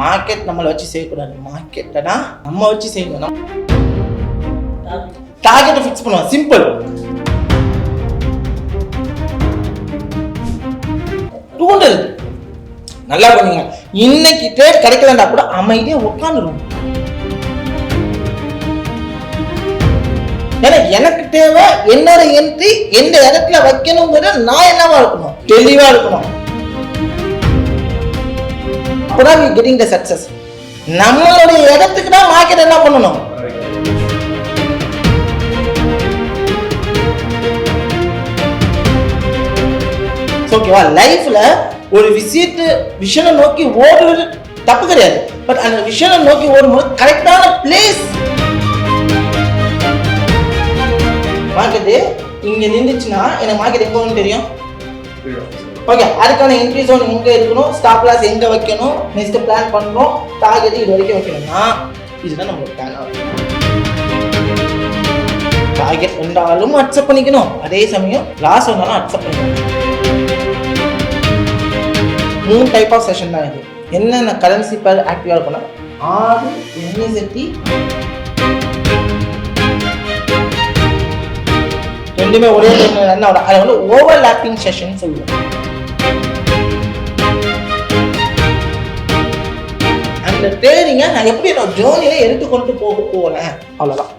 Market நம்மளை வச்சு செய்யக்கூடாது, மார்க்கெட்டை நம்ம வச்சு செய்யணும். டார்கெட்டை ஃபிக்ஸ் பண்ணுவோம், சிம்பிள். 200 நல்லா பண்ணுங்க. இன்னைக்கு ட்ரேட் கிடைக்கலன்னா கூட அமைதியா உட்காந்துருவோம். ஏன்னா எனக்கு தேவை என்னோட என்ட்ரி எந்த இடத்துல வைக்கணுங்கிறத நான் என்னவா இருக்கணும், தெளிவா இருக்கணும். அப்பதான் we getting the success. நம்மளுடைய இடத்துக்கு தான் மார்க்கெட் என்ன பண்ணணும். ஓகேவா? லைஃப்ல ஒரு விஷனை நோக்கி ஓடுறது தப்பு கிடையாது. பட் அந்த விஷனை நோக்கி ஓடும்போது கரெக்டான பிளேஸ். மார்க்கெட்டு இங்க நின்றுச்சுன்னா எனக்கு மார்க்கெட் எங்க ஒன்று தெரியும். ஓகே, அதுக்கான என்ட்ரி ஜோன் எங்க இருக்கணும், ஸ்டாப் லாஸ் எங்க வைக்கணும், நெக்ஸ்ட் பிளான் பண்றோம், டார்கெட் இது வரைக்கும் வைக்கணும்னா இதுதான் நம்மளோட பிளான். டார்கெட் வந்தாலும் அக்செப்ட் பண்ணிக்கணும், அதே சமயம் லாஸ் வந்தாலும் அக்செப்ட் பண்ணிக்கணும். 3 டைப் ஆஃப் செஷன் தான் இது. என்னென்ன கரன்சி பேர் ஆக்டிவா இருக்குன்னா 6 NSFT ரெண்டுமே ஒரே டைம்ல அதை வந்து ஓவர்லாப்பிங் செஷன் சொல்லுவோம். அந்த ட்ரேடிங்கை நான் எப்படி என்னோட ஜேர்னில எடுத்து கொண்டு போக போறேன், அவ்வளவுதான்.